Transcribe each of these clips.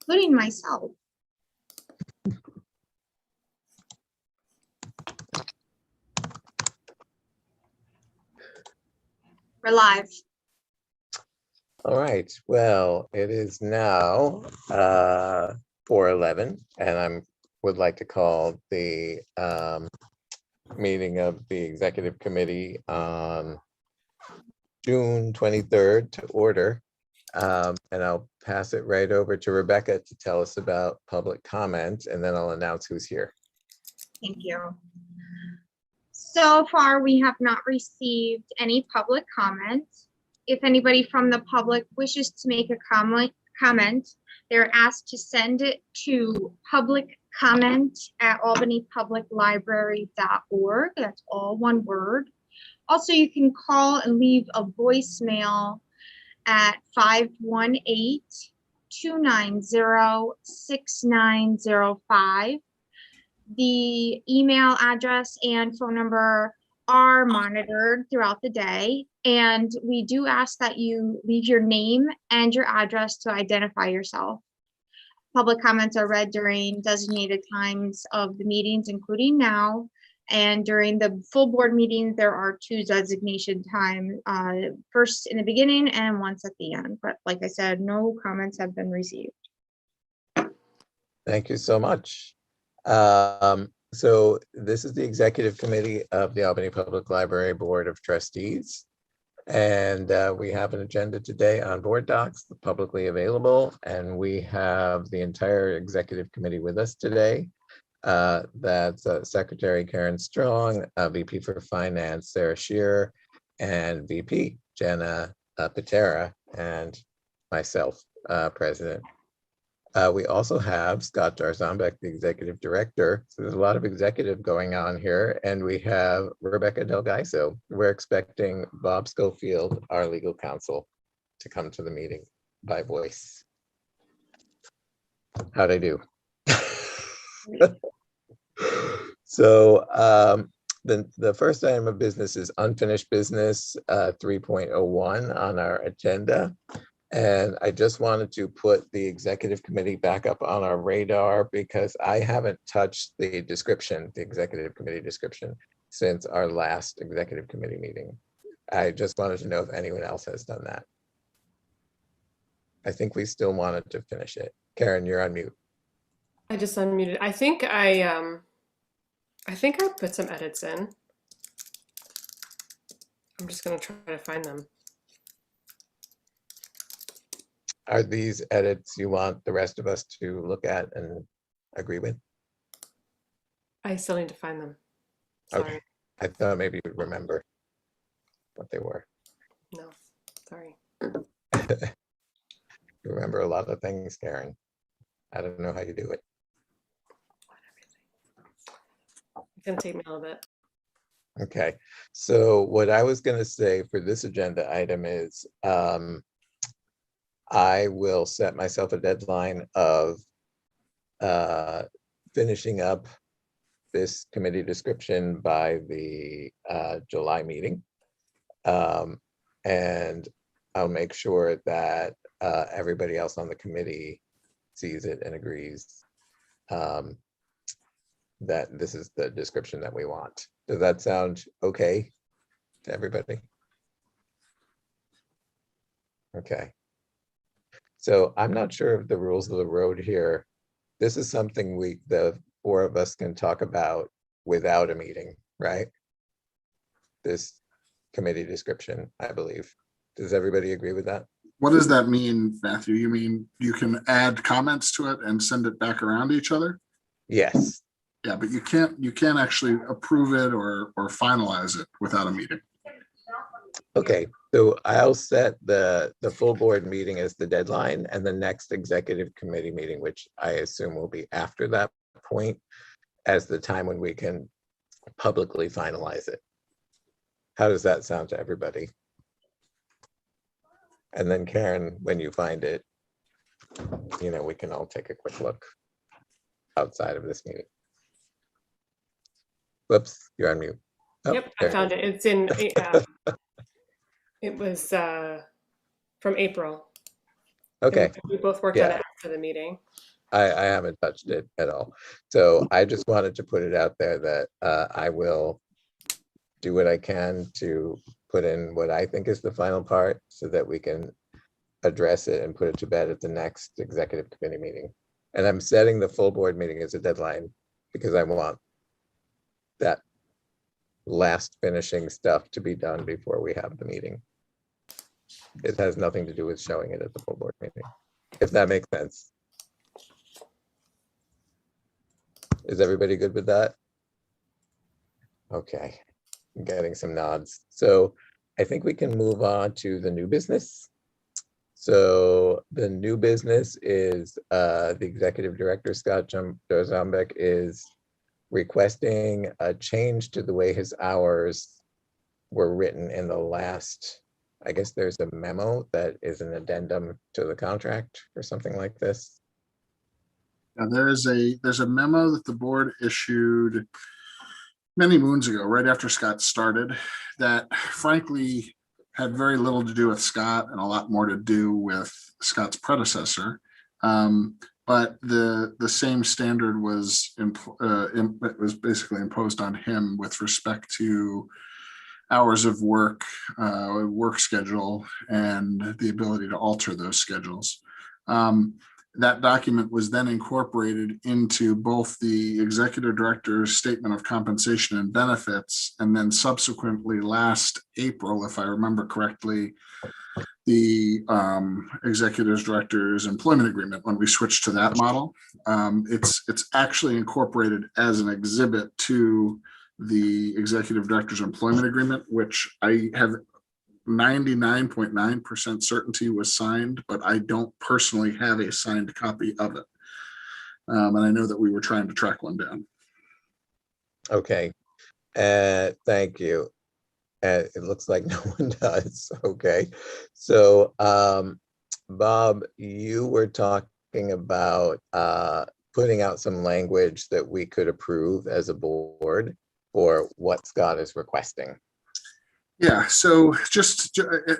including myself. We're live. All right, well, it is now 4:11, and I would like to call the meeting of the Executive Committee on June 23rd to order. And I'll pass it right over to Rebecca to tell us about public comment, and then I'll announce who's here. Thank you. So far, we have not received any public comments. If anybody from the public wishes to make a comment, they're asked to send it to publiccomment@albanypubliclibrary.org. That's all one word. Also, you can call and leave a voicemail at 518-290-6905. The email address and phone number are monitored throughout the day, and we do ask that you leave your name and your address to identify yourself. Public comments are read during designated times of the meetings, including now, and during the full board meeting, there are 2 designation time, first in the beginning and once at the end. But like I said, no comments have been received. Thank you so much. So this is the Executive Committee of the Albany Public Library Board of Trustees. And we have an agenda today on board docs, publicly available, and we have the entire Executive Committee with us today. That's Secretary Karen Strong, VP for Finance Sarah Shearer, and VP Jenna Patera, and myself, President. We also have Scott Jarzambek, the Executive Director. So there's a lot of executive going on here, and we have Rebecca Del Gaiso. We're expecting Bob Schofield, our legal counsel, to come to the meeting by voice. How'd I do? So the first item of business is unfinished business 3.01 on our agenda. And I just wanted to put the Executive Committee back up on our radar because I haven't touched the description, the Executive Committee description, since our last Executive Committee meeting. I just wanted to know if anyone else has done that. I think we still wanted to finish it. Karen, you're on mute. I just unmuted. I think I put some edits in. I'm just gonna try to find them. Are these edits you want the rest of us to look at and agree with? I still need to find them. Sorry. Okay. I thought maybe you'd remember what they were. No, sorry. You remember a lot of things, Karen. I don't know how you do it. It's gonna take me a little bit. Okay, so what I was going to say for this agenda item is I will set myself a deadline of finishing up this committee description by the July meeting. And I'll make sure that everybody else on the committee sees it and agrees that this is the description that we want. Does that sound okay to everybody? Okay. So I'm not sure of the rules of the road here. This is something the 4 of us can talk about without a meeting, right? This committee description, I believe. Does everybody agree with that? What does that mean, Matthew? You mean you can add comments to it and send it back around to each other? Yes. Yeah, but you can't actually approve it or finalize it without a meeting. Okay, so I'll set the full board meeting as the deadline, and the next executive committee meeting, which I assume will be after that point, as the time when we can publicly finalize it. How does that sound to everybody? And then Karen, when you find it, we can all take a quick look outside of this meeting. Whoops, you're on mute. Oh, Yep, I found it. It's in, it was from April. Okay, We both worked on yeah. it after the meeting. I haven't touched it at all. So I just wanted to put it out there that I will do what I can to put in what I think is the final part so that we can address it and put it to bed at the next executive committee meeting. And I'm setting the full board meeting as a deadline because I want that last finishing stuff to be done before we have the meeting. It has nothing to do with showing it at the full board meeting, if that makes sense. Is everybody good with that? Okay, I'm getting some nods. So I think we can move on to the new business. So the new business is the executive director, Scott Jozombek, is requesting a change to the way his hours were written in the last, I guess there's a memo that is an addendum to the contract or something like this. Now, there's a memo that the board issued many moons ago, right after Scott started, that frankly had very little to do with Scott and a lot more to do with Scott's predecessor. But the same standard was basically imposed on him with respect to hours of work, work schedule, and the ability to alter those schedules. That document was then incorporated into both the executive director's statement of compensation and benefits, and then subsequently last April, if I remember correctly, the executive director's employment agreement, when we switched to that model. It's actually incorporated as an exhibit to the executive director's employment agreement, which I have 99.9% certainty was signed, but I don't personally have a signed copy of it. And I know that we were trying to track one down. Okay, thank you. And it looks like no one does. Okay, so Bob, you were talking about putting out some language that we could approve as a board for what Scott is requesting. Yeah, so just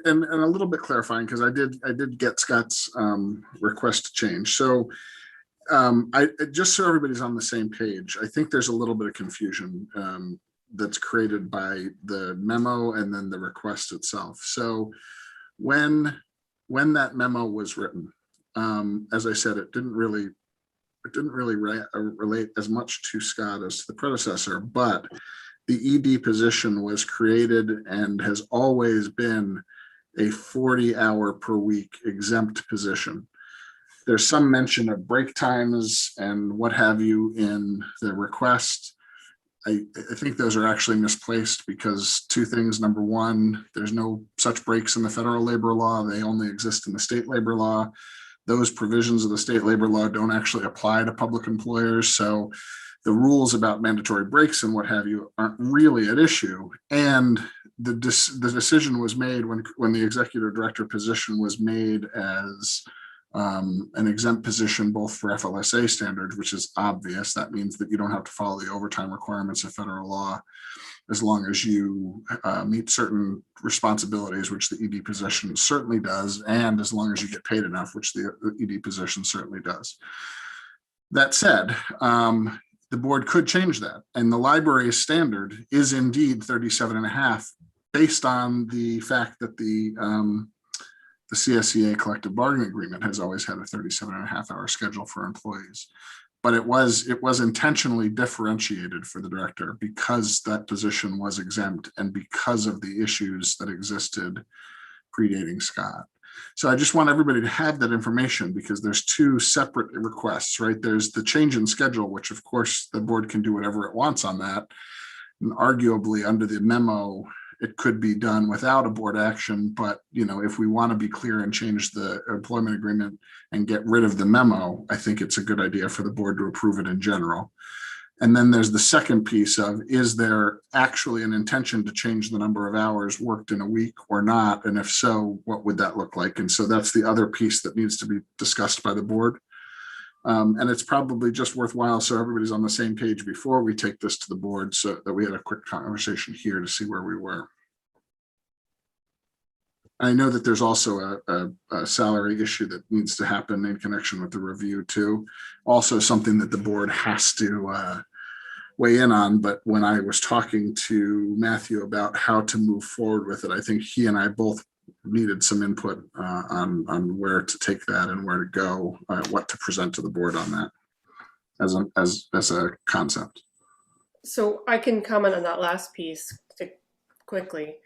and a little bit clarifying, because I did get Scott's request to change. So I just so everybody's on the same page, I think there's a little bit of confusion that's created by the memo and then the request itself. So when that memo was written, as I said, it didn't really relate as much to Scott as to the predecessor, but the ED position was created and has always been a 40-hour per week exempt position. There's some mention of break times and what have you in the request. I think those are actually misplaced because two things. Number one, there's no such breaks in the federal labor law. They only exist in the state labor law. Those provisions of the state labor law don't actually apply to public employers. So the rules about mandatory breaks and what have you aren't really at issue. And the decision was made when the executive director position was made as an exempt position, both for FLSA standards, which is obvious. That means that you don't have to follow the overtime requirements of federal law as long as you meet certain responsibilities, which the ED position certainly does, and as long as you get paid enough, which the ED position certainly does. That said, the board could change that, and the library's standard is indeed 37.5, based on the fact that the CSEA collective bargaining agreement has always had a 37.5-hour schedule for employees. But it was intentionally differentiated for the director because that position was exempt and because of the issues that existed predating Scott. So I just want everybody to have that information, because there's two separate requests, right? There's the change in schedule, which of course the board can do whatever it wants on that. And arguably under the memo, it could be done without a board action. But, you know, if we want to be clear and change the employment agreement and get rid of the memo, I think it's a good idea for the board to approve it in general. And then there's the second piece of, is there actually an intention to change the number of hours worked in a week or not? And if so, what would that look like? And so that's the other piece that needs to be discussed by the board. And it's probably just worthwhile, so everybody's on the same page before we take this to the board, so that we had a quick conversation here to see where we were. I know that there's also a salary issue that needs to happen in connection with the review too. Also something that the board has to weigh in on, but when I was talking to Matthew about how to move forward with it, I think he and I both needed some input on where to take that and where to go, what to present to the board on that as a concept. So I can comment on that last piece quickly.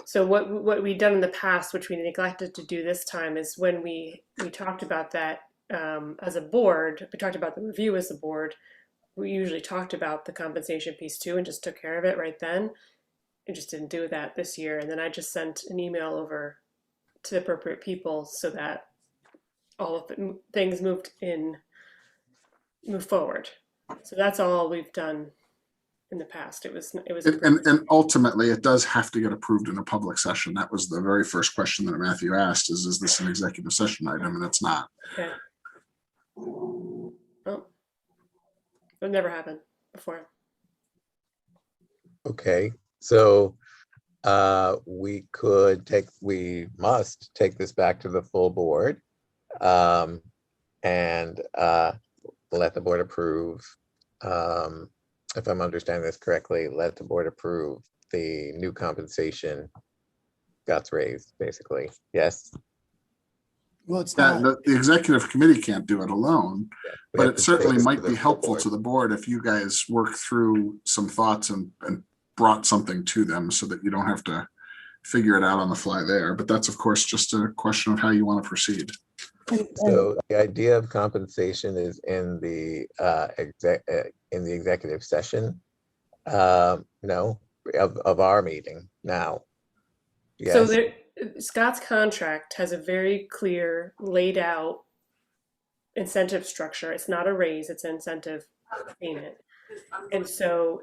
So what we've done in the past, which we neglected to do this time, is when we talked about that as a board, we talked about the review as a board, we usually talked about the compensation piece too and just took care of it right then. I just didn't do that this year. And then I just sent an email over to the appropriate people so that all of the things move forward. So that's all we've done in the past. And ultimately it does have to get approved in a public session. That was the very first question that Matthew asked, is this an executive session item? And it's not. Okay. Oh, it never happened before. Okay, so we must take this back to the full board and let the board approve. If I'm understanding this correctly, let the board approve the new compensation Scott's raised, basically. Yes. Well, it's Yeah, not. the executive committee can't do it alone, We but have it to certainly take this might to the be full helpful board. to the board if you guys work through some thoughts and brought something to them so that you don't have to figure it out on the fly there. But that's, of course, just a question of how you want to proceed. So the idea of compensation is in the executive session. No, of our meeting now. So Yes. Scott's contract has a very clear, laid out incentive structure. It's not a raise; it's an incentive payment. And so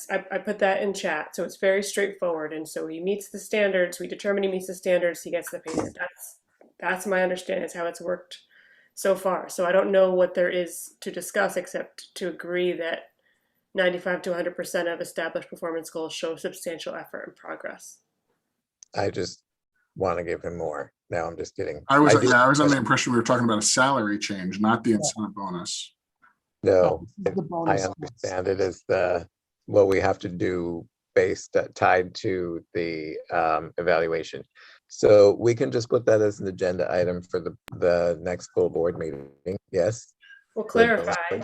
I put that in chat. So it's very straightforward. And so he meets the standards. We determine he meets the standards. He gets the payment. That's my understanding. It's how it's worked so far. So I don't know what there is to discuss except to agree that 95 to 100% of established performance goals show substantial effort and progress. I just want to give him more. Now I'm just kidding. I was do- under the impression we were talking about a salary change, not the incentive bonus. No, The I bonus. understand it as what we have to do tied to the evaluation. So we can just put that as an agenda item for the next full board meeting. Yes. Well, clarify,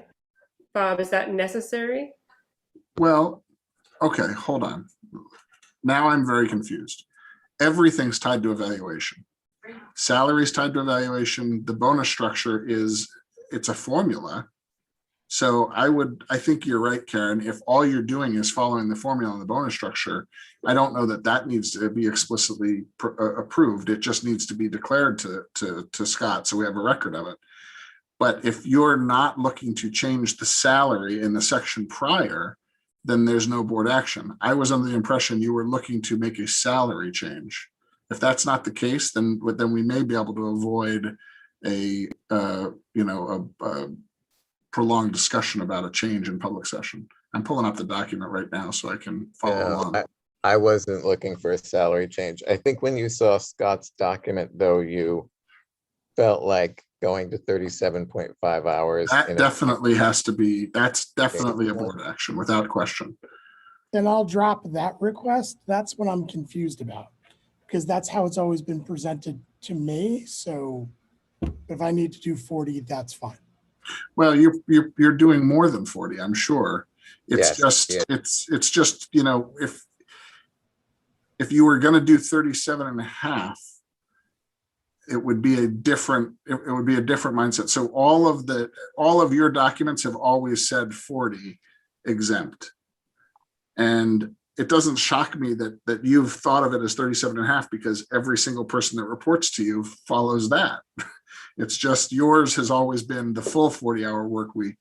Bob, is that necessary? Well, okay, hold on. Now I'm very confused. Everything's tied to evaluation. Salaries tied to evaluation. The bonus structure it's a formula. So I think you're right, Karen. If all you're doing is following the formula on the bonus structure, I don't know that needs to be explicitly approved. It just needs to be declared to Scott, so we have a record of it. But if you're not looking to change the salary in the section prior, then there's no board action. I was under the impression you were looking to make a salary change. If that's not the case, then we may be able to avoid a prolonged discussion about a change in public session. I'm pulling up the document right now so I can follow along. I wasn't looking for a salary change. I think when you saw Scott's document, though, you felt like going to 37.5 hours. That definitely has to be, that's definitely a board action without question. Then I'll drop that request. That's what I'm confused about, because that's how it's always been presented to me. So if I need to do 40, that's fine. Well, you're doing more than 40, I'm sure. It's Yes, it's just, if you were going to do 37 and a half, it would be a different mindset. So all of your documents have always said 40 exempt. And it doesn't shock me that you've thought of it as 37 and a half, because every single person that reports to you follows that. It's just yours has always been the full 40-hour work week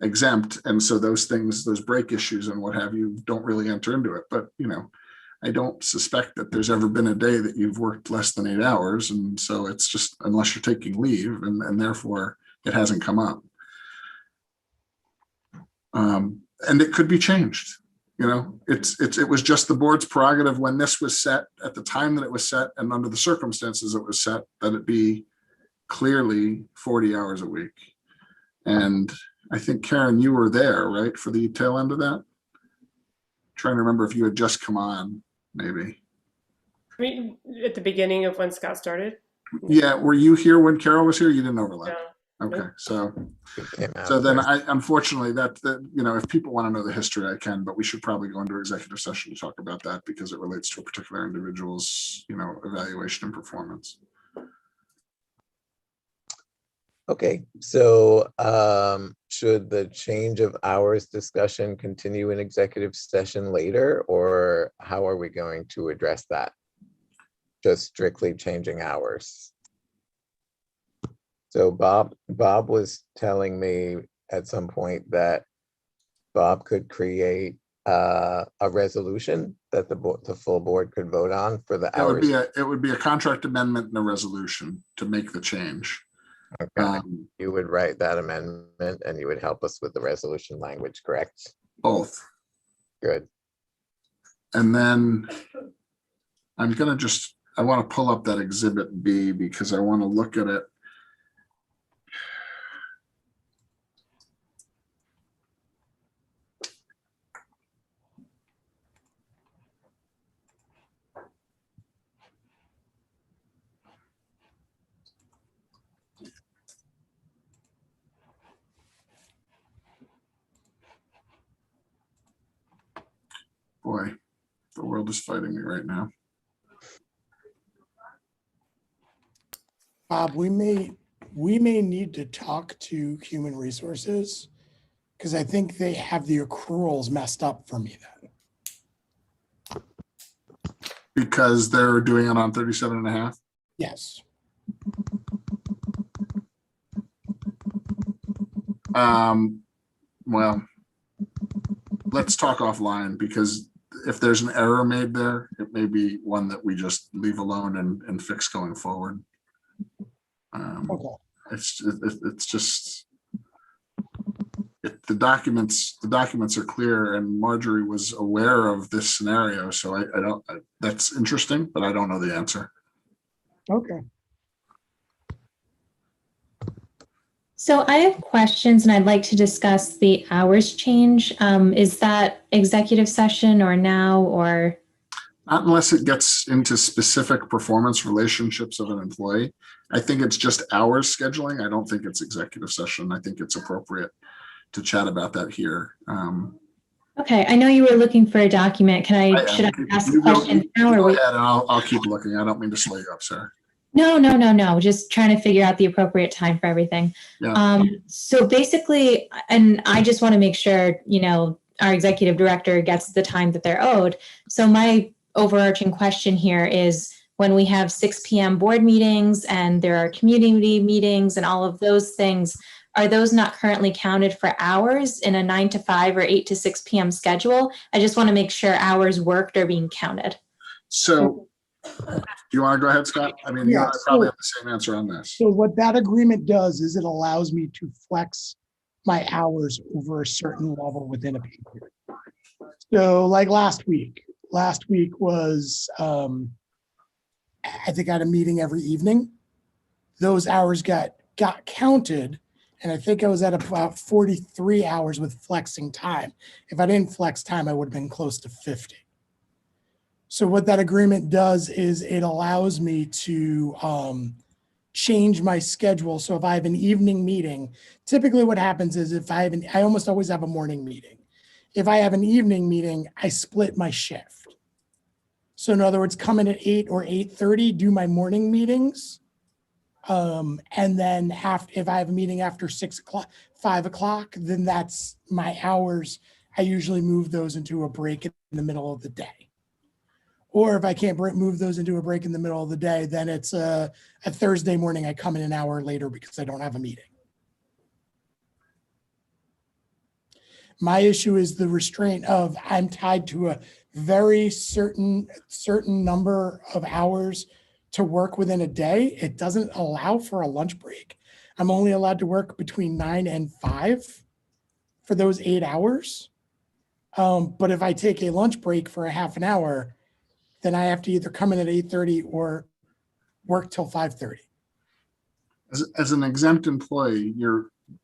exempt. And so those things, those break issues and what have you, don't really enter into it. But, I don't suspect that there's ever been a day that you've worked less than 8 hours. And so it's just, unless you're taking leave, and therefore it hasn't come up. And it could be changed. You know, it was just the board's prerogative when this was set, at the time that it was set and under the circumstances it was set, that it be clearly 40 hours a week. And I think, Karen, you were there, right, for the tail end of that? Trying to remember if you had just come on, maybe. I mean, at the beginning of when Scott started. Yeah, were you here when Carol was here? You didn't overlap. No. Okay, Nope. so It came so then after. unfortunately, you know, if people want to know the history, I can, but we should probably go into executive session to talk about that because it relates to a particular individual's, you know, evaluation and performance. Okay, so should the change of hours discussion continue in executive session later, or how are we going to address that? Just strictly changing hours. So Bob was telling me at some point that Bob could create a resolution that the full board could vote on for the hours. It would be a contract amendment and a resolution to make the change. Okay, you would write that amendment and you would help us with the resolution language, correct? Both. Good. And then I want to pull up that exhibit B because I want to look at it. Boy, the world is fighting me right now. Bob, we may need to talk to Human Resources because I think they have the accruals messed up for me then. Because they're doing it on 37 and a half. Yes. Well, let's talk offline because if there's an error made there, it may be one that we just leave alone and fix going forward. Okay. It's just the documents are clear, and Marjorie was aware of this scenario. So that's interesting, but I don't know the answer. Okay. So I have questions and I'd like to discuss the hours change. Is that executive session or now or? Not unless it gets into specific performance relationships of an employee. I think it's just hours scheduling. I don't think it's executive session. I think it's appropriate to chat about that here. Okay, I know you were looking for a document. Should I ask questions now or Go wait? ahead, and I'll keep looking. I don't mean to slow you up, sir. No. Just trying to figure out the appropriate time for everything. Yeah. So basically, and I just want to make sure, our executive director gets the time that they're owed. So my overarching question here is when we have 6 p.m. board meetings and there are community meetings and all of those things, are those not currently counted for hours in a 9 to 5 or 8 to 6 p.m. schedule? I just want to make sure hours worked are being counted. So do you want to go ahead, Scott? I mean, you and I probably have the same answer on this. So what that agreement does is it allows me to flex my hours over a certain level within a pay period. So like last week was, I think I had a meeting every evening. Those hours got counted. And I think I was at about 43 hours with flexing time. If I didn't flex time, I would have been close to 50. So what that agreement does is it allows me to change my schedule. So if I have an evening meeting, typically what happens is I almost always have a morning meeting. If I have an evening meeting, I split my shift. So in other words, come in at 8 or 8:30, do my morning meetings. And then if I have a meeting after 6 o'clock, 5 o'clock, then that's my hours. I usually move those into a break in the middle of the day. Or if I can't move those into a break in the middle of the day, then it's a Thursday morning. I come in an hour later because I don't have a meeting. My issue is the restraint of I'm tied to a very certain number of hours to work within a day. It doesn't allow for a lunch break. I'm only allowed to work between 9 and 5 for those 8 hours. But if I take a lunch break for a half an hour, then I have to either come in at 8:30 or work till 5:30. As an exempt employee,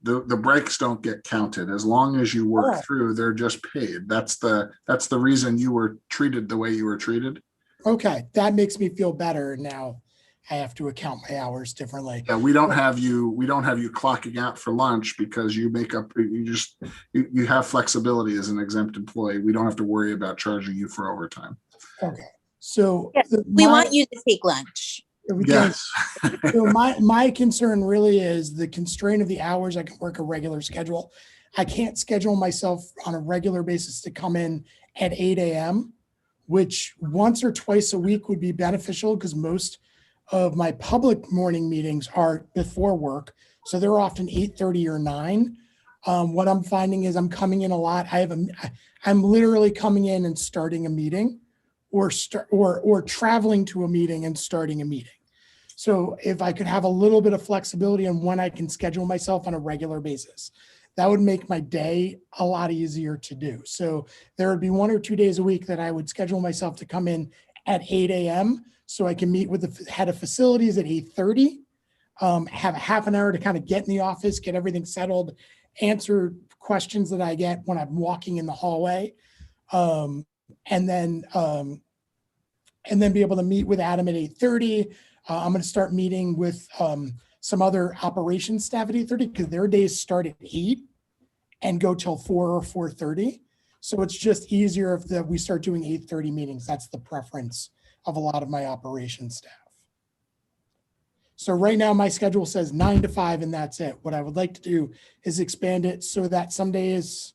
the breaks don't get counted. As long as you work Oh. through, they're just paid. That's the reason you were treated the way you were treated. Okay, that makes me feel better. Now I have to account my hours differently. Yeah, we don't have you clocking out for lunch because you have flexibility as an exempt employee. We don't have to worry about charging you for overtime. Okay, so Yeah, we want you to take lunch. Yes. So my concern really is the constraint of the hours I can work a regular schedule. I can't schedule myself on a regular basis to come in at 8 a.m., which once or twice a week would be beneficial because most of my public morning meetings are before work. So they're often 8:30 or 9. What I'm finding is I'm coming in a lot. I'm literally coming in and starting a meeting or traveling to a meeting and starting a meeting. So if I could have a little bit of flexibility on when I can schedule myself on a regular basis, that would make my day a lot easier to do. So there would be 1 or 2 days a week that I would schedule myself to come in at 8 a.m. so I can meet with the head of facilities at 8:30, have a half an hour to kind of get in the office, get everything settled, answer questions that I get when I'm walking in the hallway, and then be able to meet with Adam at 8:30. I'm going to start meeting with some other operations staff at 8:30 because their days start at 8 and go till 4 or 4:30. So it's just easier if we start doing 8:30 meetings. That's the preference of a lot of my operations staff. So right now my schedule says 9 to 5 and that's it. What I would like to do is expand it so that some days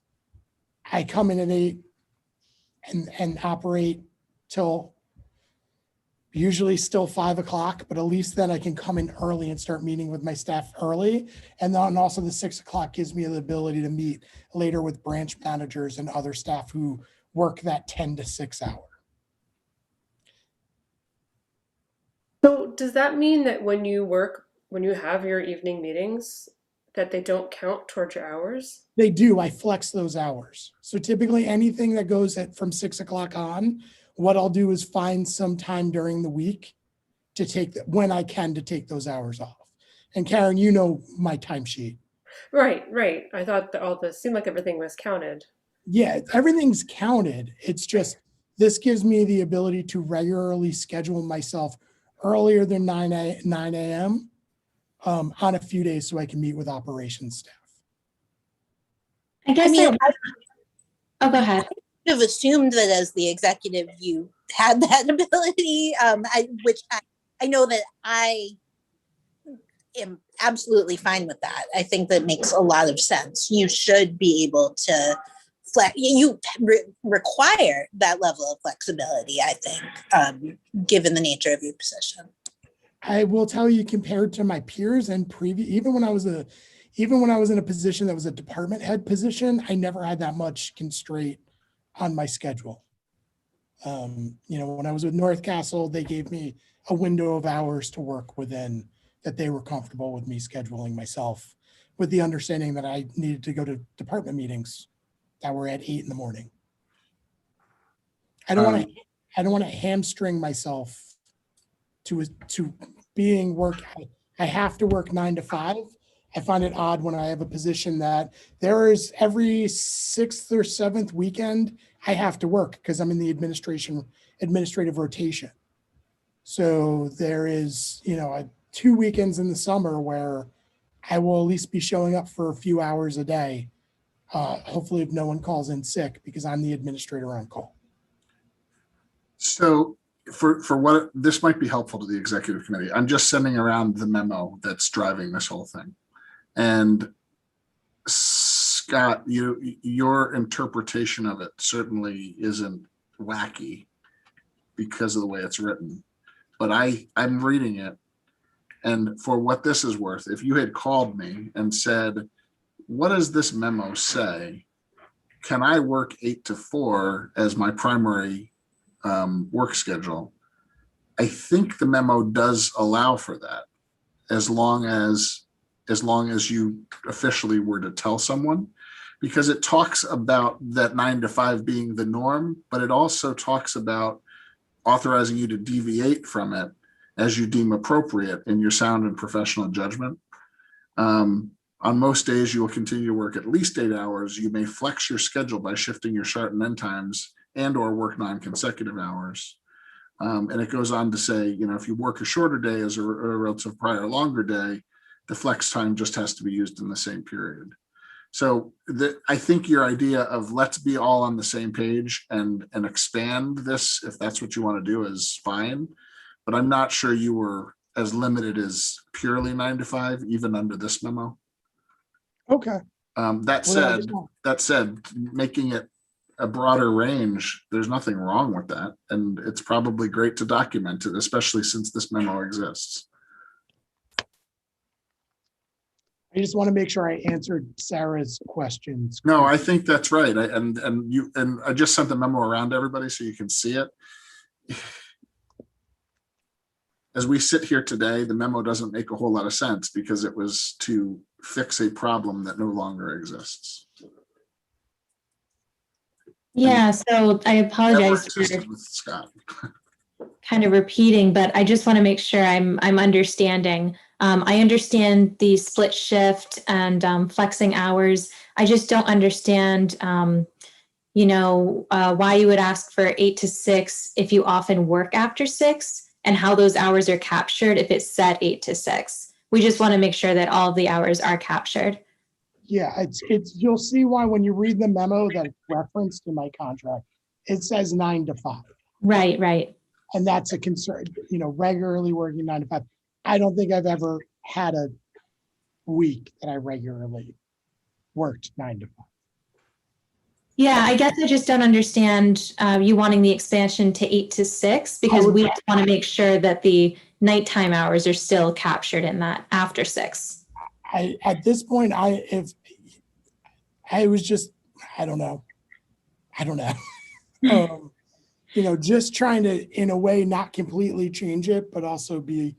I come in at 8 and operate till usually still 5 o'clock, but at least then I can come in early and start meeting with my staff early. And then also the 6 o'clock gives me the ability to meet later with branch managers and other staff who work that 10 to 6 hour. So does that mean that when you have your evening meetings, that they don't count towards your hours? They do. I flex those hours. So typically anything that goes from 6 o'clock on, what I'll do is find some time during the week to take when I can to take those hours off. And Karen, you know my timesheet. Right. I thought that all this seemed like everything was counted. Yeah, everything's counted. It's just this gives me the ability to regularly schedule myself earlier than 9 a.m. On a few days so I can meet with operations staff. I guess oh, go ahead. I have assumed that as the executive, you had that ability, which I know that I am absolutely fine with that. I think that makes a lot of sense. You should be able to require that level of flexibility, I think, given the nature of your position. I will tell you, compared to my peers and even when I was in a position that was a department head position, I never had that much constraint on my schedule. When I was with North Castle, they gave me a window of hours to work within that they were comfortable with me scheduling myself, with the understanding that I needed to go to department meetings that were at 8 a.m. I don't want to hamstring myself to being work. I have to work 9 to 5. I find it odd when I have a position that there is every 6th or 7th weekend I have to work because I'm in the administrative rotation. So there is, 2 weekends in the summer where I will at least be showing up for a few hours a day. Hopefully if no one calls in sick because I'm the administrator on call. So for what this might be helpful to the executive committee, I'm just sending around the memo that's driving this whole thing. And Scott, your interpretation of it certainly isn't wacky because of the way it's written, but I'm reading it. And for what this is worth, if you had called me and said, what does this memo say? Can I work 8 to 4 as my primary work schedule? I think the memo does allow for that, as long as you officially were to tell someone, because it talks about that 9 to 5 being the norm, but it also talks about authorizing you to deviate from it as you deem appropriate in your sound and professional judgment. On most days, you will continue to work at least 8 hours. You may flex your schedule by shifting your start and end times and or work non-consecutive hours. And it goes on to say, if you work a shorter day as a relative prior longer day, the flex time just has to be used in the same period. So I think your idea of let's be all on the same page and expand this, if that's what you want to do, is fine. But I'm not sure you were as limited as purely 9 to 5, even under this memo. Okay. That said, making it a broader range, there's nothing wrong with that. And it's probably great to document it, especially since this memo exists. I just want to make sure I answered Sarah's questions. No, I think that's right. And I just sent the memo around to everybody so you can see it. As we sit here today, the memo doesn't make a whole lot of sense because it was to fix a problem that no longer exists. Yeah, so I apologize for With Scott. kind of repeating, but I just want to make sure I'm understanding. I understand the split shift and flexing hours. I just don't understand, why you would ask for 8 to 6 if you often work after 6, and how those hours are captured if it's set 8 to 6. We just want to make sure that all of the hours are captured. Yeah, it's you'll see why when you read the memo that it's referenced in my contract, it says 9 to 5. Right. And that's a concern, regularly working 9 to 5. I don't think I've ever had a week that I regularly worked 9 to 5. Yeah, I guess I just don't understand you wanting the expansion to 8 to 6, because we just want to make sure that the nighttime hours are still captured in that after 6. At this point, I don't know. Just trying to, in a way, not completely change it, but also be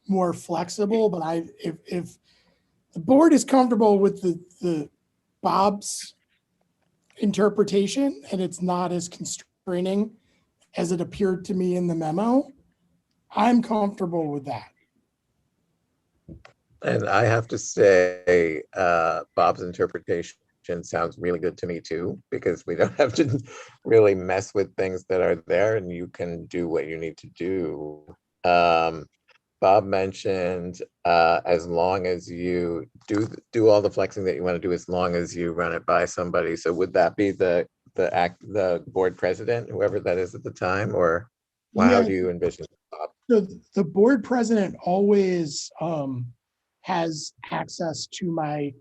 more flexible. But if the board is comfortable with the Bob's interpretation and it's not as constraining as it appeared to me in the memo, I'm comfortable with that. And I have to say, Bob's interpretation sounds really good to me too, because we don't have to really mess with things that are there and you can do what you need to do. Bob mentioned as long as you do all the flexing that you want to do, as long as you run it by somebody. So would that be the board president, whoever that is at the time, or how do you envision Bob? So the board president always has access to my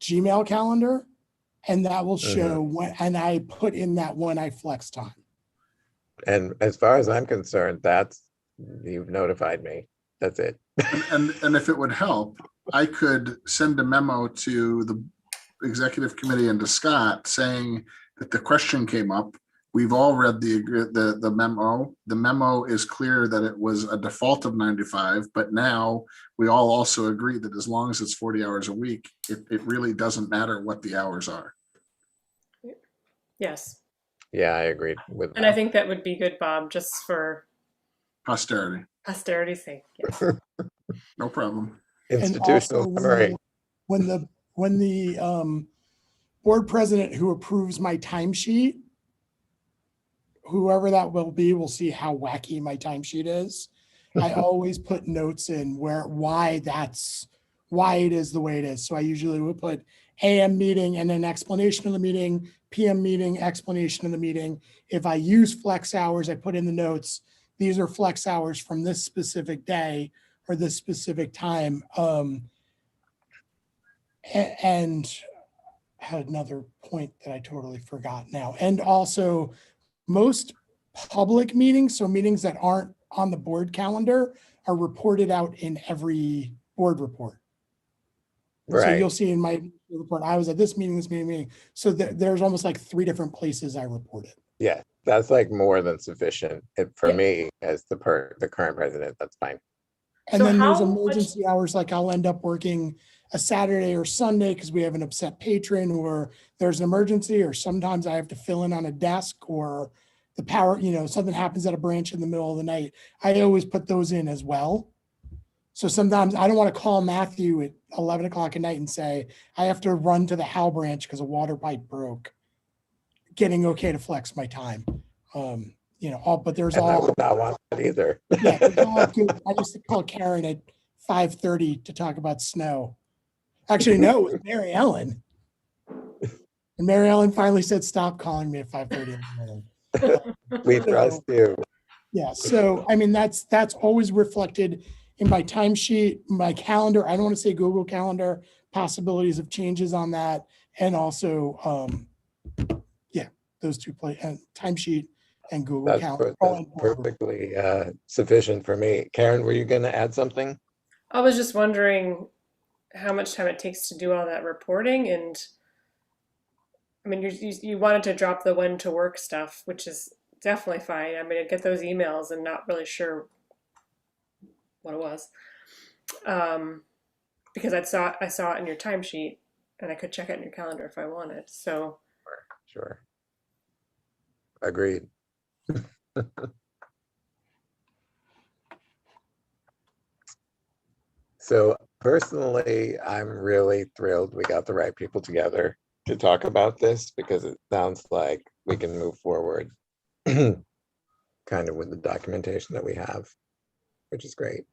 Gmail calendar, and that will show when, and I put in that when I flex time. And as far as I'm concerned, you've notified me. That's it. And if it would help, I could send a memo to the executive committee and to Scott saying that the question came up. We've all read the memo. The memo is clear that it was a default of 9 to 5, but now we all also agree that as long as it's 40 hours a week, it really doesn't matter what the hours are. Yes. Yeah, I agree with that. And I think that would be good, Bob, just for Posterity. posterity's sake. Yes. No problem. Institutional memory. When the board president who approves my timesheet, whoever that will be, will see how wacky my timesheet is. I always put notes in why it is the way it is. So I usually would put AM meeting and an explanation of the meeting, PM meeting, explanation of the meeting. If I use flex hours, I put in the notes, these are flex hours from this specific day or this specific time. And I had another point that I totally forgot now. And also, most public meetings, so meetings that aren't on the board calendar, are reported out in every board report. Right. So you'll see in my report, I was at this meeting. So there's almost like 3 different places I report it. Yeah, that's like more than sufficient for me as the current president. That's fine. And So then there's how emergency hours, like I'll end up working a Saturday or Sunday because we have an upset patron or there's an emergency, or sometimes I have to fill in on a desk, or the power, something happens at a branch in the middle of the night. I always put those in as well. So sometimes I don't want to call Matthew at 11 o'clock at night and say, I have to run to the Hal branch because a water pipe broke. Getting okay to flex my time. But there's And I all, would not want that either. yeah, there's all good. I used to call Karen at 5:30 to talk about snow. Actually, no, it was Mary Ellen. And Mary Ellen finally said, stop calling me at 5:30 in the morning. We trust you. Yeah, so I mean, that's always reflected in my timesheet, my calendar. I don't want to say Google Calendar, possibilities of changes on that. And also, those two play timesheet and Google That's Calendar. that's perfectly sufficient for me. Karen, were you going to add something? I was just wondering how much time it takes to do all that reporting, and I mean, you wanted to drop the when to work stuff, which is definitely fine. I mean, I get those emails and not really sure what it was, because I saw it in your timesheet, and I could check it in your calendar if I wanted. So Sure. Agreed. So personally, I'm really thrilled we got the right people together to talk about this, because it sounds like we can move forward kind of with the documentation that we have, which is great.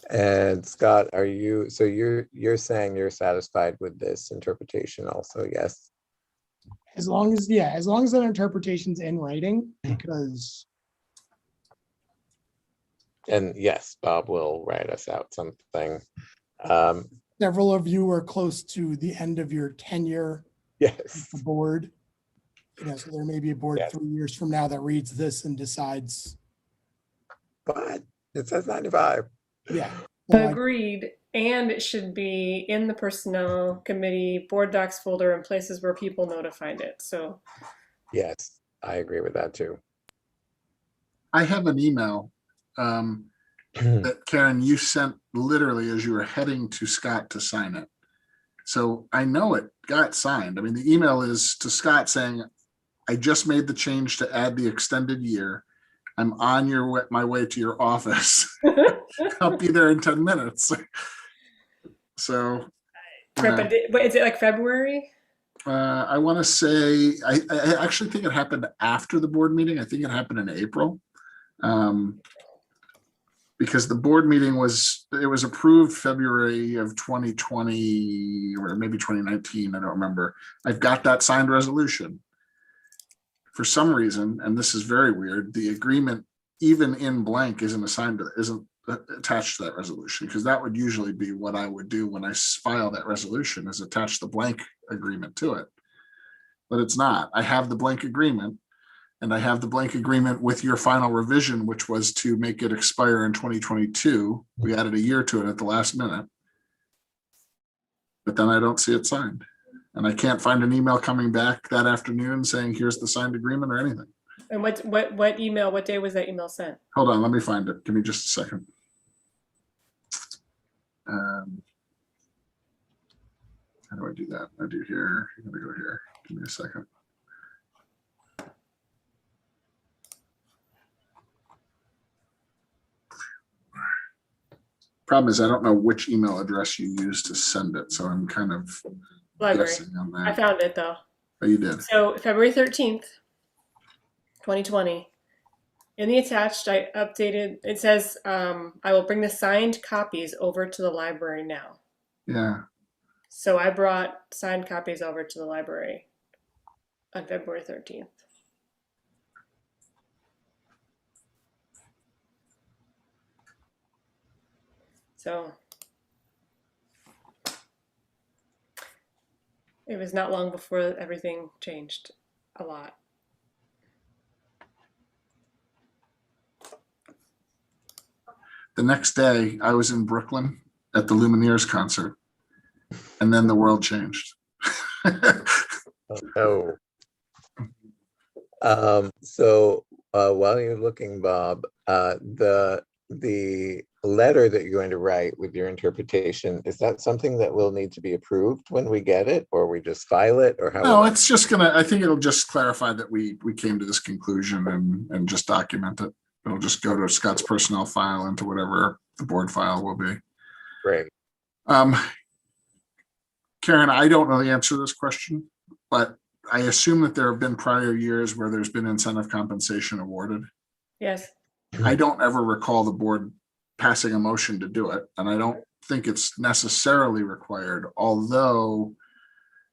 And Scott, you're saying you're satisfied with this interpretation also, yes? As long as that interpretation's in writing, because And yes, Bob will write us out something. several of you are close to the end of your tenure Yes, with the board. So there may be a board Yes. 3 years from now that reads this and decides, but it says 95. yeah. Well, agreed. And it should be in the personnel committee board docs folder in places where people know to find it. So Yes, I agree with that too. I have an email that Karen, you sent literally as you were heading to Scott to sign it. So I know it got signed. I mean, the email is to Scott saying, I just made the change to add the extended year. I'm on my way to your office. I'll be there in 10 minutes. So, but is it like February? I want to say, I actually think it happened after the board meeting. I think it happened in April. Because the board meeting was approved February of 2020 or maybe 2019. I don't remember. I've got that signed resolution. For some reason, and this is very weird, the agreement, even in blank, isn't attached to that resolution, because that would usually be what I would do when I file that resolution, is attach the blank agreement to it. But it's not. I have the blank agreement, and I have the blank agreement with your final revision, which was to make it expire in 2022. We added a year to it at the last minute. But then I don't see it signed. And I can't find an email coming back that afternoon saying, here's the signed agreement or anything. And what email, what day was that email sent? Hold on, let me find it. Give me just a second. How do I do that? I do here. I'm gonna go here. Give me a second. Problem is, I don't know which email address you used to send it, so I'm kind of Library. guessing on that. I found it though. Oh, you did. So February 13th, 2020. In the attached, I updated, it says, I will bring the signed copies over to the library now. Yeah. So I brought signed copies over to the library on February 13th. So it was not long before everything changed a lot. The next day, I was in Brooklyn at the Lumineers concert, and then the world changed. Oh. So while you're looking, Bob, the letter that you're going to write with your interpretation, is that something that will need to be approved when we get it, or we just file it, or how? No, will it's just gonna, I think it'll just clarify that we came to this conclusion and just document it. It'll just go to Scott's personnel file into whatever the board file will be. Great. Karen, I don't know the answer to this question, but I assume that there have been prior years where there's been incentive compensation awarded. Yes. I don't ever recall the board passing a motion to do it, and I don't think it's necessarily required, although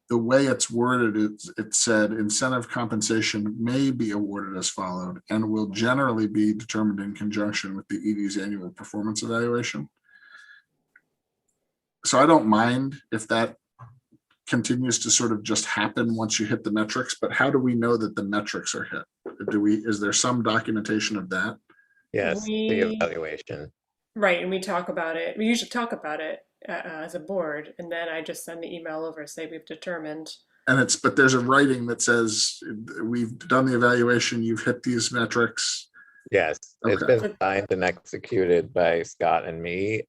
the way it's worded, it said incentive compensation may be awarded as followed and will generally be determined in conjunction with the ED's annual performance evaluation. So I don't mind if that continues to sort of just happen once you hit the metrics, but how do we know that the metrics are hit? Is there some documentation of that? Yes, the evaluation. Right, and we talk about it. We usually talk about it as a board, and then I just send the email over, say we've determined. And but there's a writing that says we've done the evaluation, you've hit these metrics. Yes, it's been signed and executed by Scott and me.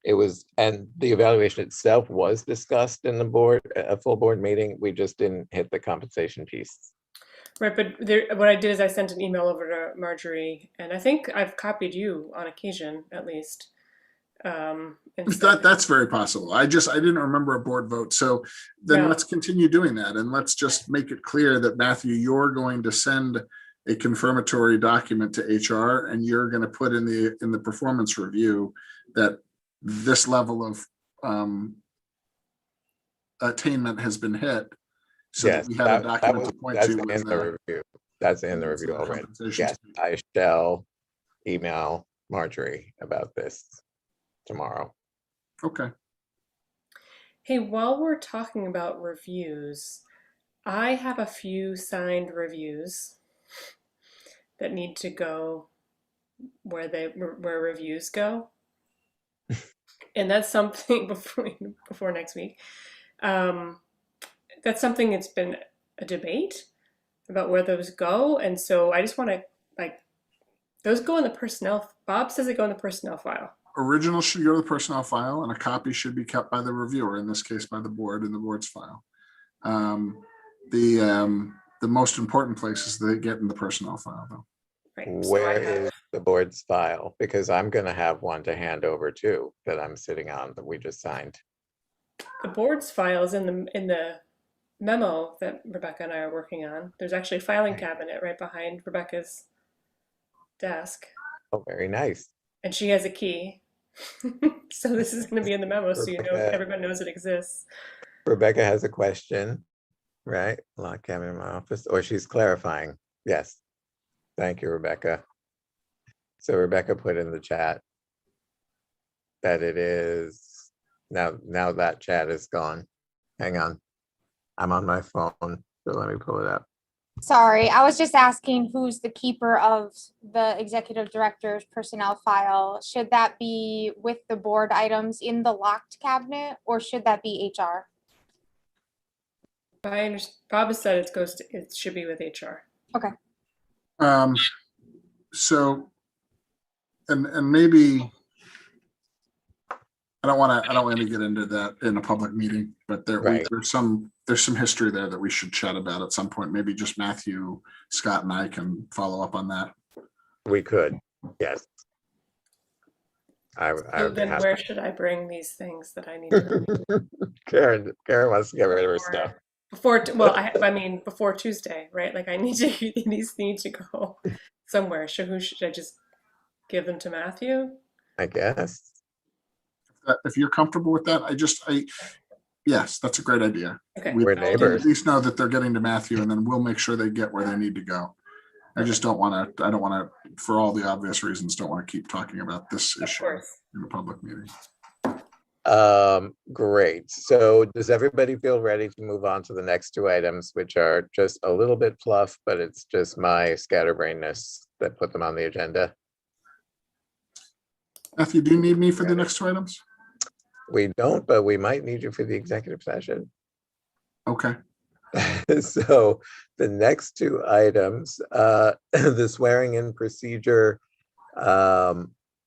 It was, and the evaluation itself was discussed in the board, a full board meeting. We just didn't hit the compensation piece. Right, but what I did is I sent an email over to Marjorie, and I think I've copied you on occasion, at least. That's very possible. I didn't remember a board vote. So then let's continue doing that, and let's just make it clear that, Matthew, you're going to send a confirmatory document to HR, and you're going to put in the performance review that this level of attainment has been hit. So yes, that we have a document to point to. That's in the review. That's in the review already. Yes, I shall email Marjorie about this tomorrow. Okay. Hey, while we're talking about reviews, I have a few signed reviews that need to go where reviews go. And that's something before next week. That's something that's been a debate about where those go. And so I just want to, those go in the personnel. Bob says they go in the personnel file. Original should go to the personnel file, and a copy should be kept by the reviewer, in this case by the board, in the board's file. The most important places they get in the personnel file, though. Right. Where is the board's file? Because I'm going to have one to hand over too that I'm sitting on that we just signed. The board's file is in the memo that Rebecca and I are working on. There's actually a filing cabinet right behind Rebecca's desk. Oh, very nice. And she has a key. So this is going to be in the memo, so you know everyone knows it exists. Rebecca has a question, right? Lock cabinet in my office, or she's clarifying. Yes. Thank you, Rebecca. So Rebecca put in the chat that it is now that chat is gone. Hang on. I'm on my phone, so let me pull it up. Sorry, I was just asking who's the keeper of the executive director's personnel file. Should that be with the board items in the locked cabinet, or should that be HR? Bob has said it should be with HR. Okay. So, and maybe I don't want to get into that in a public meeting, but there's some history there that we should chat about at some point. Maybe just Matthew, Scott, and I can follow up on that. We could, yes. So then where should I bring these things that I need to bring? Karen wants to get rid of her stuff. Before Tuesday, right? Like these need to go somewhere. Who should I just give them to Matthew? I guess. If you're comfortable with that, yes, that's a great idea. Okay. We're neighbors. At least know that they're getting to Matthew, and then we'll make sure they get where they need to go. I don't want to, for all the obvious reasons, don't want to keep talking about this issue in a public meeting. Great. So does everybody feel ready to move on to the next two items, which are just a little bit fluff, but it's just my scatterbrainness that put them on the agenda? Matthew, do you need me for the next two items? We don't, but we might need you for the executive session. Okay. So the next two items, the swearing in procedure,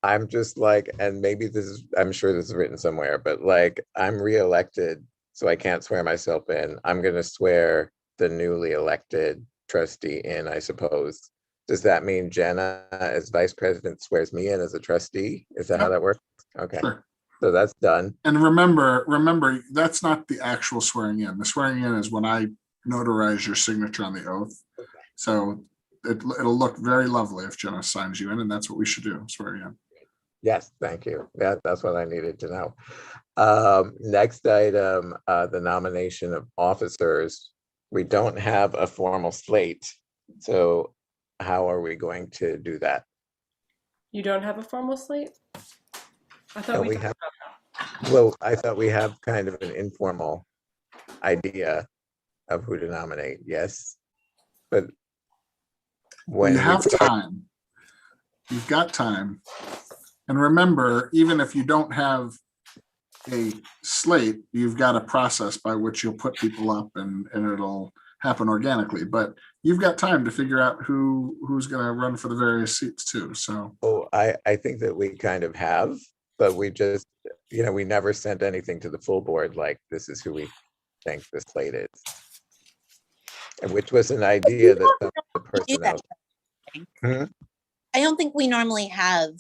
I'm just like, and maybe this is, I'm sure this is written somewhere, but like, I'm reelected, so I can't swear myself in. I'm gonna swear the newly elected trustee in, I suppose. Does that mean Jenna, as vice president, swears me in as a trustee? Is that how Yep. that works? Okay, Sure. so that's done. And remember, that's not the actual swearing in. The swearing in is when I notarize your signature on the oath. So it'll look very lovely if Jenna signs you in, and that's what we should do, swear you in. Yes, thank you. That's what I needed to know. Next item, the nomination of officers. We don't have a formal slate, so how are we going to do that? You don't have a formal slate? I No, thought we we have, well, I thought we have kind of an informal idea of who to nominate, yes? But Well, you when we have time. You've got time. And remember, even if you don't have a slate, you've got a process by which you'll put people up and it'll happen organically. But you've got time to figure out who's going to run for the various seats too. So Oh, I think that we kind of have, but we just, we never sent anything to the full board, like this is who we think the slate is. And which was an idea that some of the do that. personnel. I don't think we normally have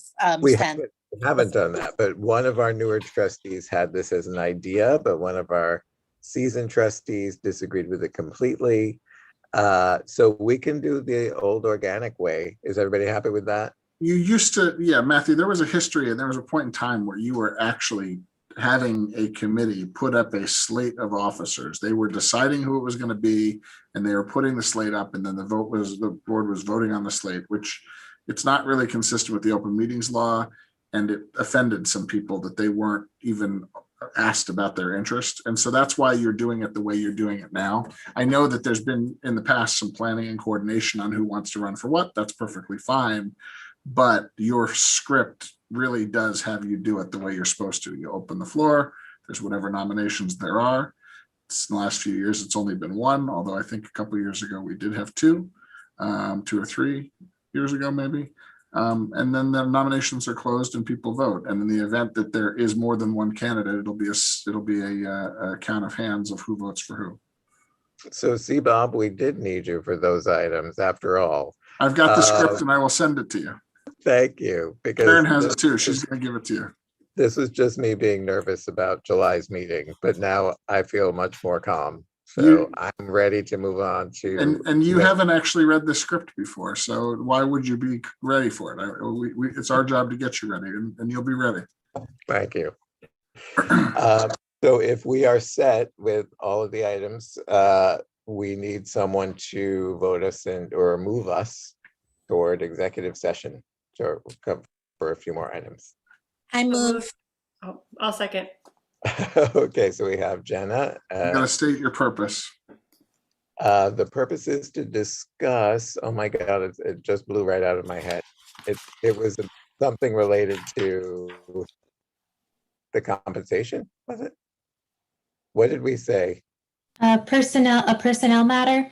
We sent. haven't done that, but one of our newer trustees had this as an idea, but one of our seasoned trustees disagreed with it completely. So we can do the old organic way. Is everybody happy with that? you used to, yeah, Matthew, there was a history and there was a point in time where you were actually having a committee put up a slate of officers. They were deciding who it was going to be, and they were putting the slate up, and then the board was voting on the slate, which it's not really consistent with the open meetings law, and it offended some people that they weren't even asked about their interest. And so that's why you're doing it the way you're doing it now. I know that there's been in the past some planning and coordination on who wants to run for what. That's perfectly fine. But your script really does have you do it the way you're supposed to. You open the floor, there's whatever nominations there are. In the last few years, it's only been one, although I think a couple of years ago we did have two or 3 years ago, maybe. And then the nominations are closed and people vote. And in the event that there is more than one candidate, it'll be a count of hands of who votes for who. So see, Bob, we did need you for those items after all. I've got the script and I will send it to you. Thank you. Because Karen has it too. She's going to give it to you. this was just me being nervous about July's meeting, but now I feel much more calm. So I'm ready to move on to. And you haven't actually read the script before, so why would you be ready for it? It's our job to get you ready, and you'll be ready. Thank you. So if we are set with all of the items, we need someone to vote us in or move us toward executive session to come for a few more items. I move. Oh, I'll second. Okay, so we have Jenna. You got to state your purpose. The purpose is to discuss, oh my God, it just blew right out of my head. It was something related to the compensation, was it? What did we say? A personnel matter.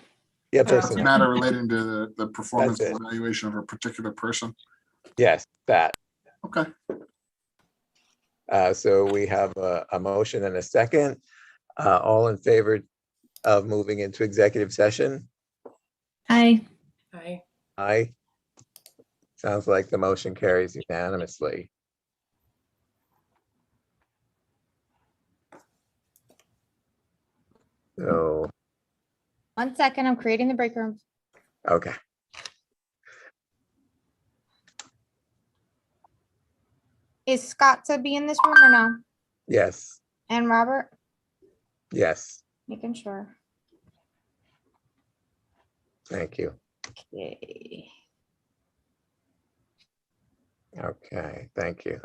Yeah, It's a personnel. matter relating to the performance That's it. evaluation of a particular person. Yes, that. Okay. So we have a motion and a second. All in favor of moving into executive session? Aye. Aye. Aye. Sounds like the motion carries unanimously. So, 1 second, I'm creating the break room. okay. Is Scott to be in this room or no? Yes, And Robert? yes, Making sure. thank you. Okay. Okay, thank you.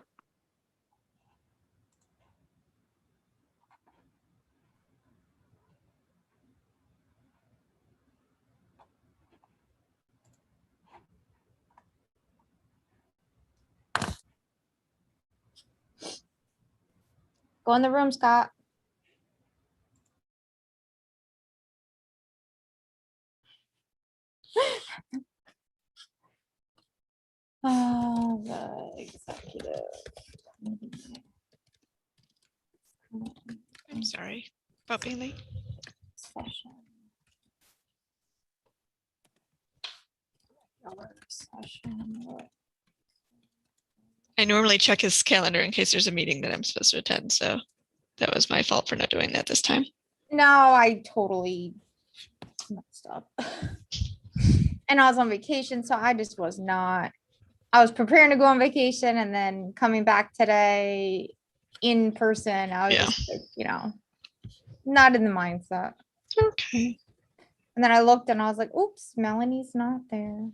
Go in the room, Scott. The executive. I'm sorry about being late. Session. Session. I normally check his calendar in case there's a meeting that I'm supposed to attend, so that was my fault for not doing that this time. No, I totally messed up. And I was on vacation, so I just was not. I was preparing to go on vacation and then coming back today in person. I was Yeah. just, not in the mindset. Okay. And then I looked and I was like, oops, Melanie's not there.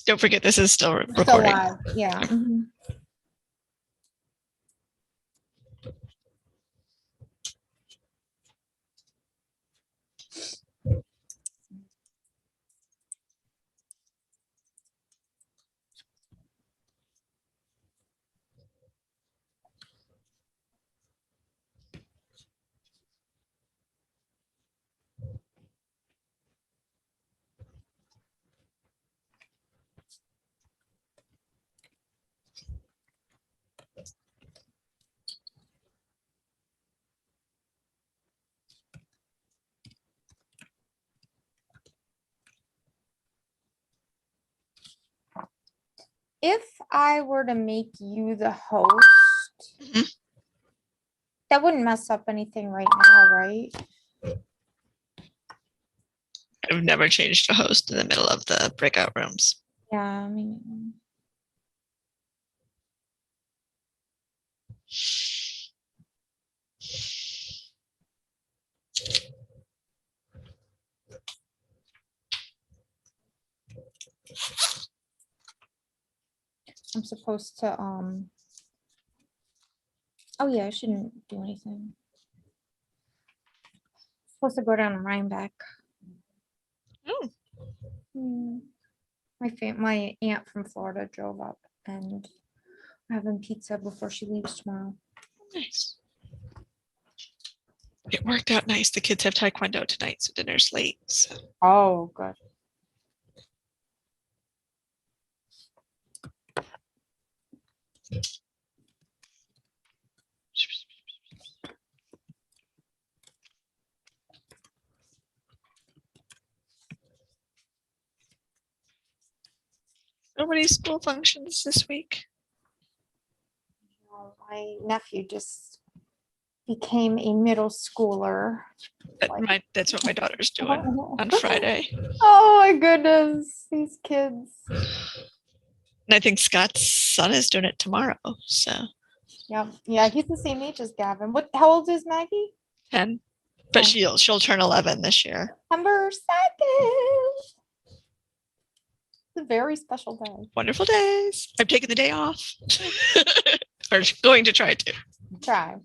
Don't forget, this is still Still recording. live. Yeah. Mhm. If I were to make you the host, Mhm. that wouldn't mess up anything right now, right? I've never changed a host in the middle of the breakout rooms. Yeah, I mean. I'm supposed to, oh yeah, I shouldn't do anything. Supposed to go down to Rhinebeck. Oh, My aunt from Florida drove up and having pizza before she leaves tomorrow. nice. It worked out nice. The kids have taekwondo tonight, so dinner's late. So. Oh, good. Nobody's school functions this week. My nephew just became a middle schooler. That's what my daughter's doing on Friday. Oh my goodness, these kids. And I think Scott's son is doing it tomorrow. So Yeah, he's the same age as Gavin. How old is Maggie? 10. But 10. she'll turn 11 this year. September 2nd. It's a very special day. Wonderful days. I'm taking the day off. Or going to try to. Try.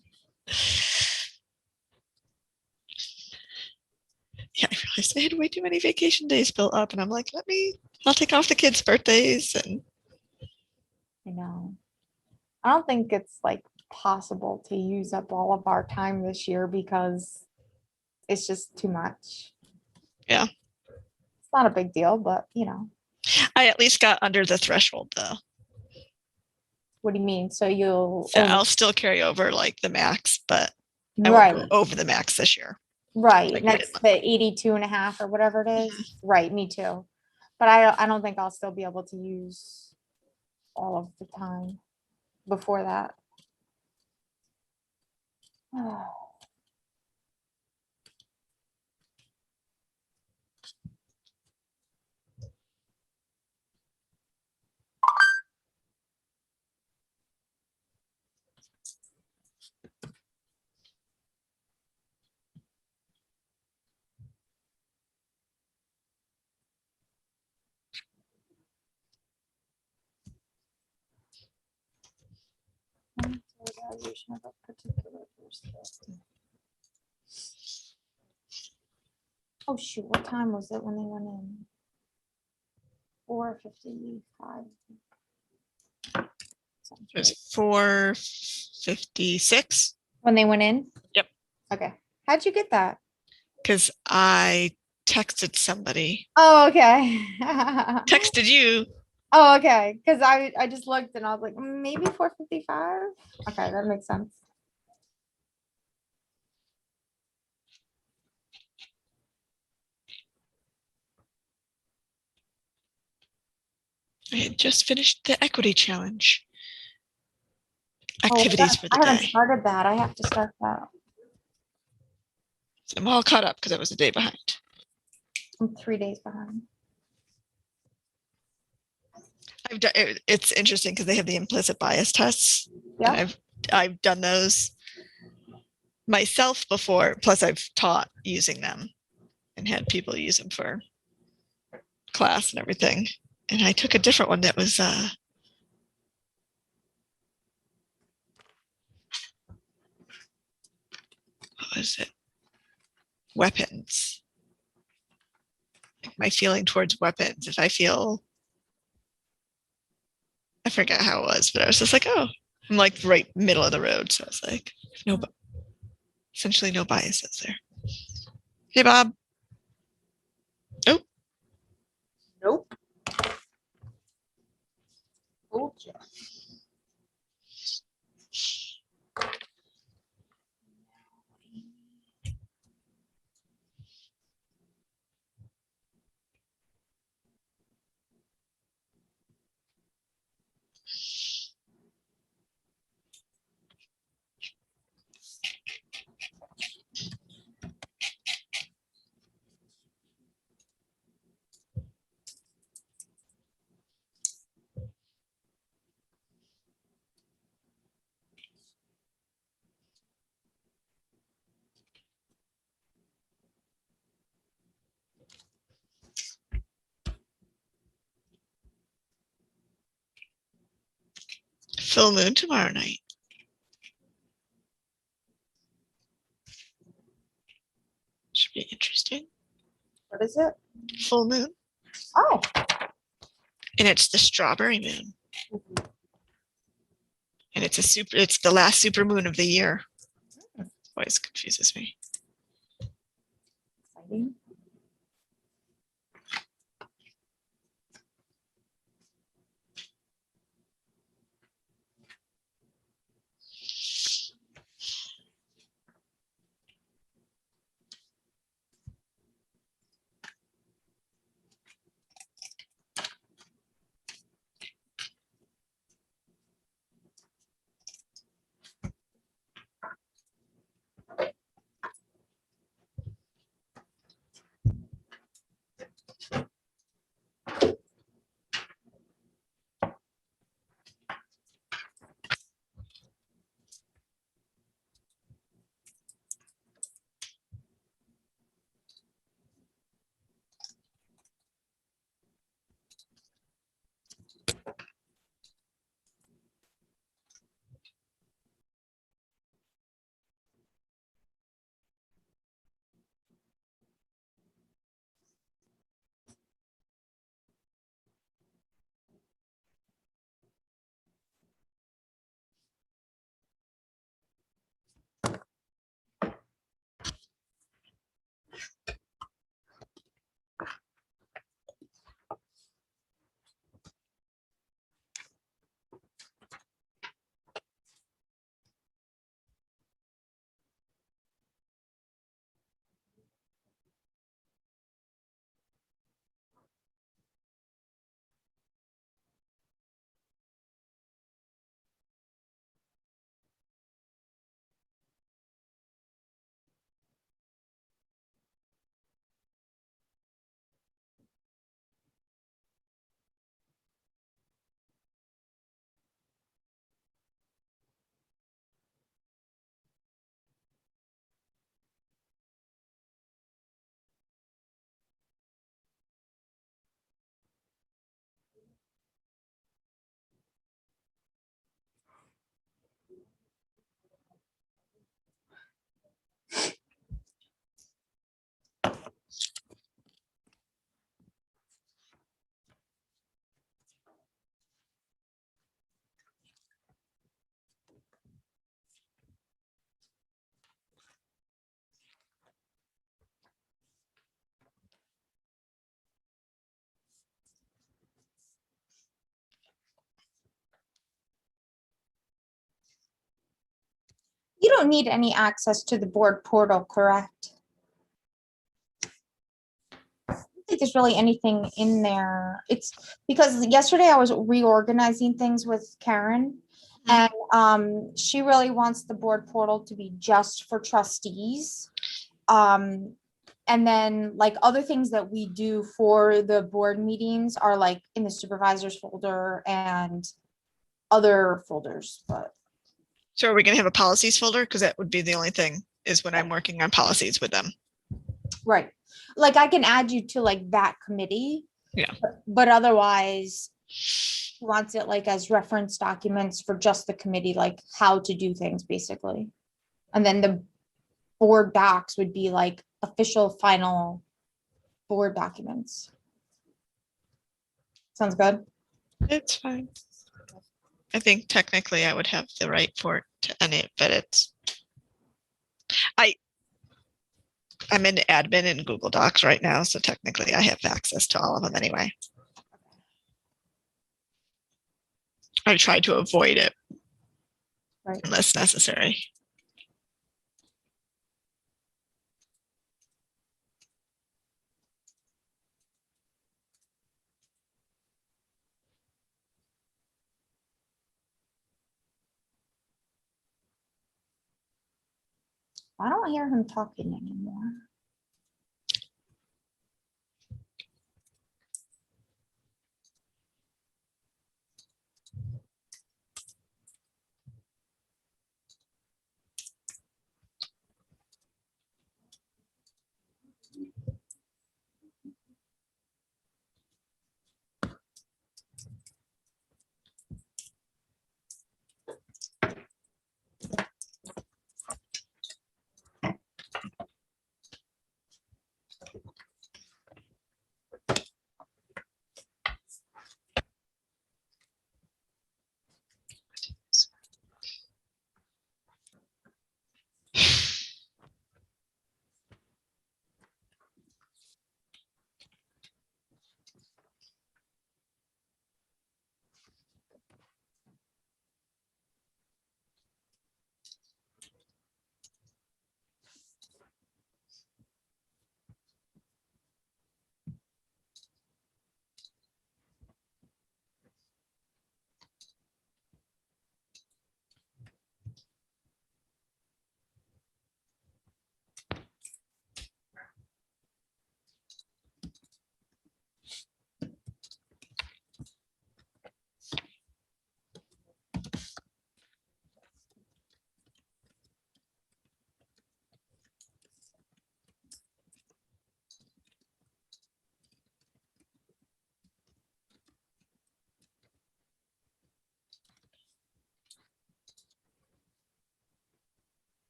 Yeah, I realized I had way too many vacation days built up, and I'm like, I'll take off the kids' birthdays. And I know. I don't think it's like possible to use up all of our time this year because it's just too much. Yeah. It's not a big deal, but I at least got under the threshold though. What do you mean? So you'll So I'll still carry over like the max, but I right, won't go over the max this year. right. like And I that's did the 82.5 or whatever it is. Right, me too. But I don't think I'll still be able to use all of the time before that. Evaluation of a particular person. Oh shoot, what time was it when they went in? 4:55. It was 4:56 When they went in? Yep. Okay. How'd you get that? because I texted somebody. Oh, okay. Texted you. Oh, okay. Because I just looked and I was like, maybe 4:55. Okay, that makes sense. I had just finished the equity challenge Oh, activities for the I haven't day. started that. I have to start that. So I'm all caught up because I was a day behind. I'm 3 days behind. It's interesting because they have the implicit bias tests. Yeah. And I've done those myself before. Plus, I've taught using them and had people use them for class and everything. And I took a different one that was what was it? Weapons. Like my feeling towards weapons. If I feel, I forget how it was, but I was just like, oh, I'm like right middle of the road. So I was like, no, essentially no biases there. Hey, Bob. Oh, Nope. Oh, full moon tomorrow night. Should be interesting. what is it? Full moon. Oh, And it's the strawberry moon. And it's the last super moon of the year. Always confuses me. exciting. don't need any access to the board portal, correct? I don't think there's really anything in there. It's because yesterday I was reorganizing things with Karen. And she really wants the board portal to be just for trustees. And then like other things that we do for the board meetings are like in the supervisors folder and other folders, but So are we gonna have a policies folder? Because that would be the only thing is when I'm working on policies with them. right. Like I can add you to like that committee. Yeah. But otherwise she wants it like as reference documents for just the committee, like how to do things basically. And then the board docs would be like official final board documents. Sounds good. It's fine. I think technically I would have the right for it to any, but I'm in admin in Google Docs right now, so technically I have access to all of them anyway. I try to avoid it Right. unless necessary. I don't hear him talking anymore.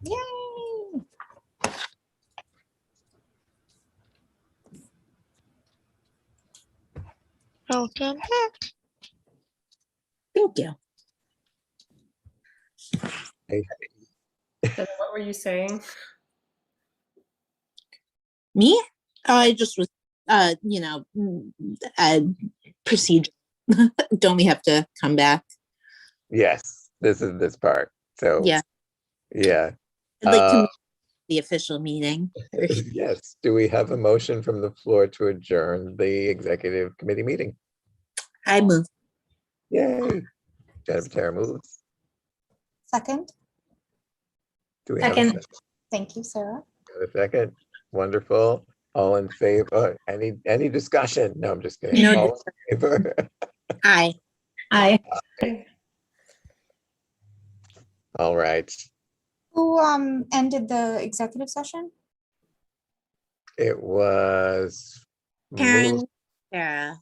Yay! Welcome back. Thank you. So what were you saying? Me? I just was, procedure. Don't we have to come back? Yes, this is this part. So, Yeah. yeah. I'd like to move the official meeting. Yes. Do we have a motion from the floor to adjourn the executive committee meeting? I move. Yay. Jennifer Tara moves. Second. Do we have a Second. second? Thank you, Sarah. Got a second? Wonderful. All in favor? Any discussion? No, I'm just kidding. No All in favor? Aye. Aye. All right. Who ended the executive session? It was Karen, moved- Sarah.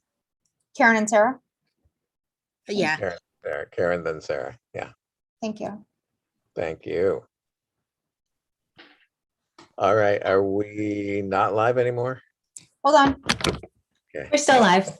Karen and Sarah? Yeah. Karen, then Sarah. Yeah, Thank you. thank you. All right, are we not live anymore? Hold on. Okay. We're still live.